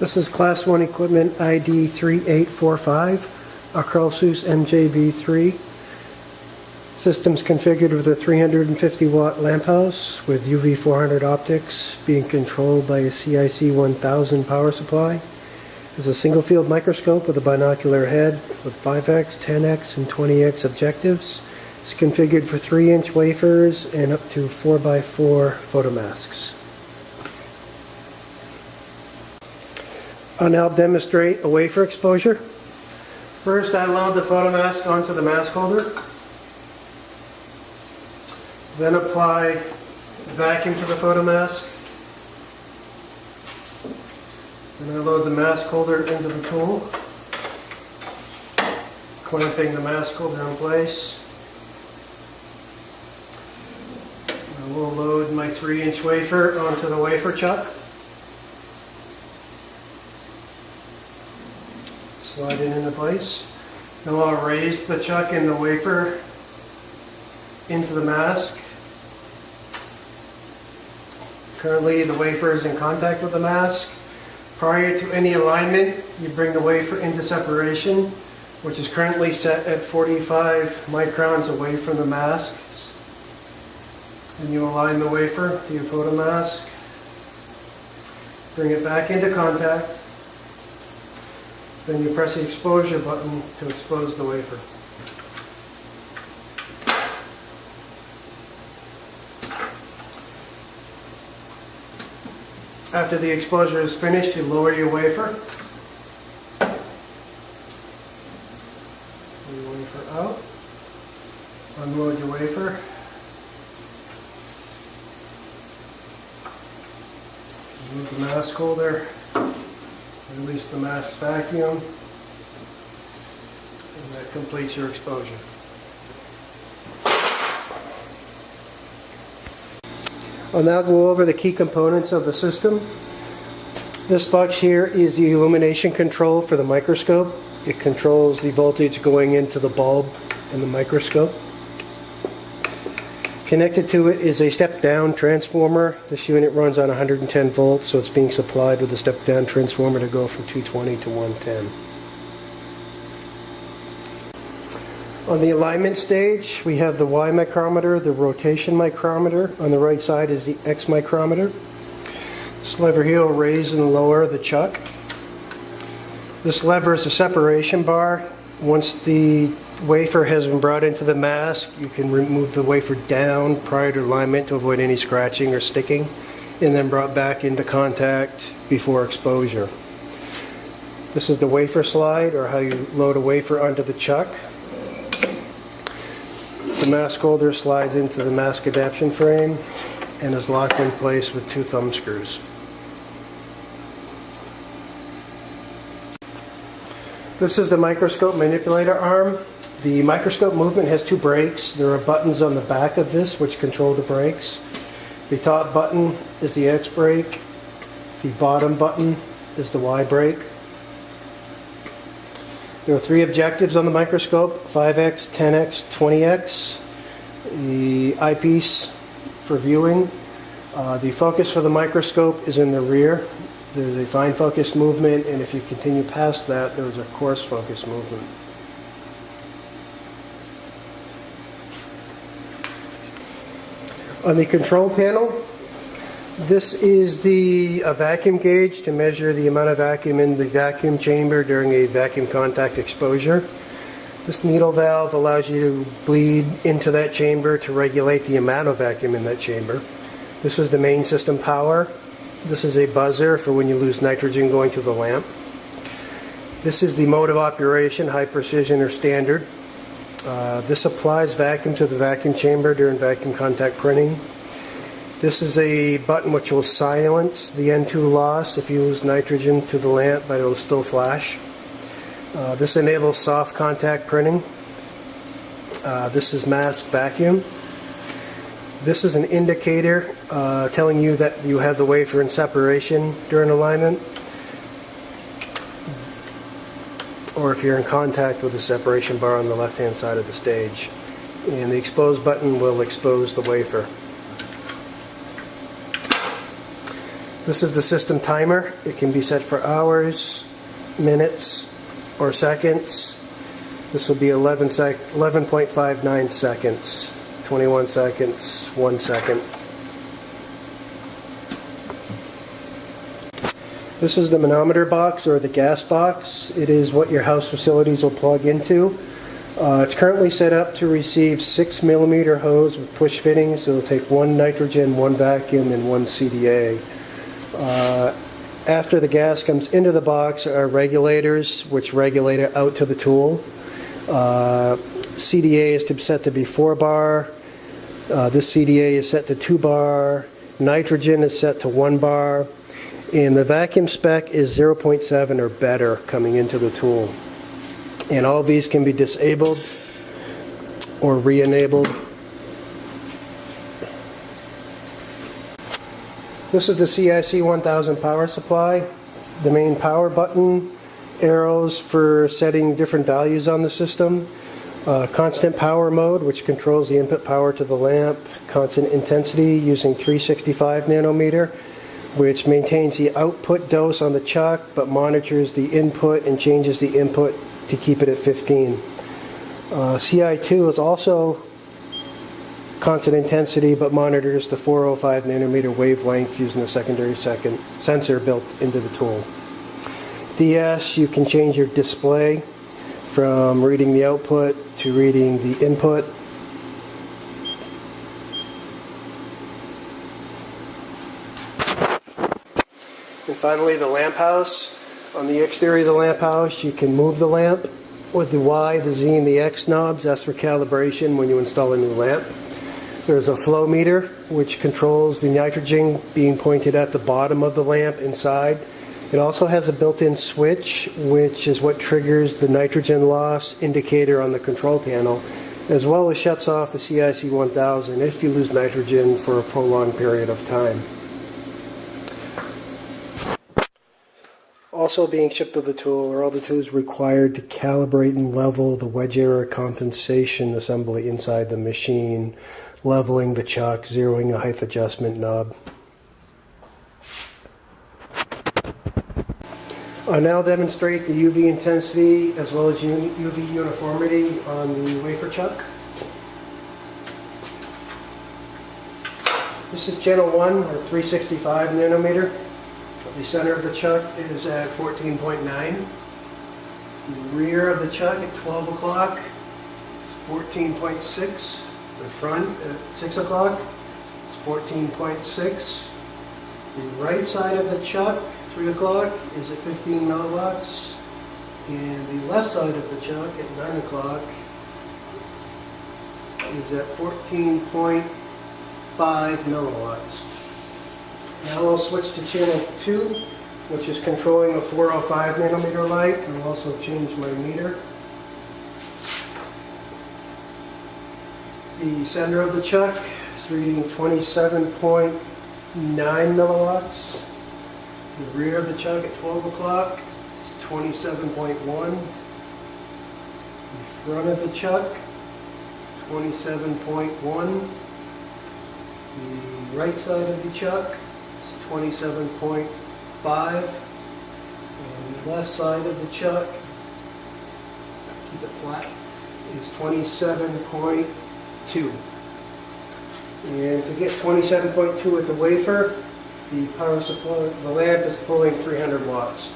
This is Class 1 equipment ID 3845, a Carlsous MJB3. Systems configured with a 350 watt Lamphouse with UV 400 optics, being controlled by a CIC 1000 power supply. There's a single field microscope with a binocular head with 5x, 10x, and 20x objectives. It's configured for 3-inch wafers and up to 4x4 photomasks. I'll now demonstrate a wafer exposure. First, I load the photomask onto the mask holder. Then apply vacuum to the photomask. Then I load the mask holder into the tool, clamping the mask holder in place. I will load my 3-inch wafer onto the wafer chuck. Slide it into place. Now I'll raise the chuck and the wafer into the mask. Currently the wafer is in contact with the mask. Prior to any alignment, you bring the wafer into separation, which is currently set at 45 microns away from the mask. Then you align the wafer to your photomask. Bring it back into contact. Then you press the exposure button to expose the wafer. After the exposure is finished, you lower your wafer. Pull your wafer out. Unload your wafer. Remove the mask holder. Release the mask vacuum, and that completes your exposure. I'll now go over the key components of the system. This box here is the illumination control for the microscope. It controls the voltage going into the bulb in the microscope. Connected to it is a step-down transformer. This unit runs on 110 volts, so it's being supplied with a step-down transformer to go from 220 to 110. On the alignment stage, we have the Y micrometer, the rotation micrometer. On the right side is the X micrometer. This lever here will raise and lower the chuck. This lever is a separation bar. Once the wafer has been brought into the mask, you can remove the wafer down prior to alignment to avoid any scratching or sticking, and then brought back into contact before exposure. This is the wafer slide, or how you load a wafer onto the chuck. The mask holder slides into the mask adaptation frame and is locked in place with 2 thumb screws. This is the Microscope Manipulator Arm. The microscope movement has 2 brakes. There are buttons on the back of this which control the brakes. The top button is the X brake. The bottom button is the Y brake. There are 3 objectives on the microscope: 5x, 10x, 20x. The eyepiece for viewing. The focus for the microscope is in the rear. There's a fine focus movement, and if you continue past that, there's a coarse focus movement. On the control panel, this is the vacuum gauge to measure the amount of vacuum in the vacuum chamber during a vacuum contact exposure. This needle valve allows you to bleed into that chamber to regulate the amount of vacuum in that chamber. This is the main system power. This is a buzzer for when you lose nitrogen going to the lamp. This is the mode of operation, high precision or standard. This applies vacuum to the vacuum chamber during vacuum contact printing. This is a button which will silence the N2 loss if you lose nitrogen to the lamp, but it will still flash. This enables soft contact printing. This is mask vacuum. This is an indicator telling you that you have the wafer in separation during alignment, or if you're in contact with the separation bar on the left hand side of the stage. And the expose button will expose the wafer. This is the system timer. It can be set for hours, minutes, or seconds. This will be 11.59 seconds, 21 seconds, 1 second. This is the manometer box, or the gas box. It is what your house facilities will plug into. It's currently set up to receive 6mm hose with push fittings. It'll take 1 nitrogen, 1 vacuum, and 1 CDA. After the gas comes into the box are regulators, which regulate it out to the tool. CDA is set to be 4 bar. This CDA is set to 2 bar. Nitrogen is set to 1 bar. And the vacuum spec is 0.7 or better coming into the tool. And all these can be disabled or re-enabled. This is the CIC 1000 power supply. The main power button, arrows for setting different values on the system. Constant power mode, which controls the input power to the lamp. Constant intensity using 365 nanometer, which maintains the output dose on the chuck but monitors the input and changes the input to keep it at 15. CI2 is also constant intensity but monitors the 405 nanometer wavelength using a secondary sensor built into the tool. DS, you can change your display from reading the output to reading the input. And finally, the Lamphouse. On the exterior of the Lamphouse, you can move the lamp with the Y, the Z, and the X knobs. That's for calibration when you install a new lamp. There's a flow meter, which controls the nitrogen being pointed at the bottom of the lamp inside. It also has a built-in switch, which is what triggers the nitrogen loss indicator on the control panel, as well as shuts off the CIC 1000 if you lose nitrogen for a prolonged period of time. Also being shipped with the tool are all the tools required to calibrate and level the wedge error compensation assembly inside the machine, leveling the chuck, zeroing a height adjustment knob. I'll now demonstrate the UV intensity as well as UV uniformity on the wafer chuck. This is channel 1, or 365 nanometer. The center of the chuck is at 14.9. The rear of the chuck at 12 o'clock is 14.6. The front at 6 o'clock is 14.6. The right side of the chuck, 3 o'clock, is at 15 milliwatts. And the left side of the chuck at 9 o'clock is at 14.5 milliwatts. Now I'll switch to channel 2, which is controlling a 405 nanometer light, and I'll also change my meter. The center of the chuck is reading 27.9 milliwatts. The rear of the chuck at 12 o'clock is 27.1. The front of the chuck is 27.1. The right side of the chuck 27.5, and the left side of the chuck, keep it flat, is 27.2. And to get 27.2 at the wafer, the power supply, the lamp is pulling 300 watts.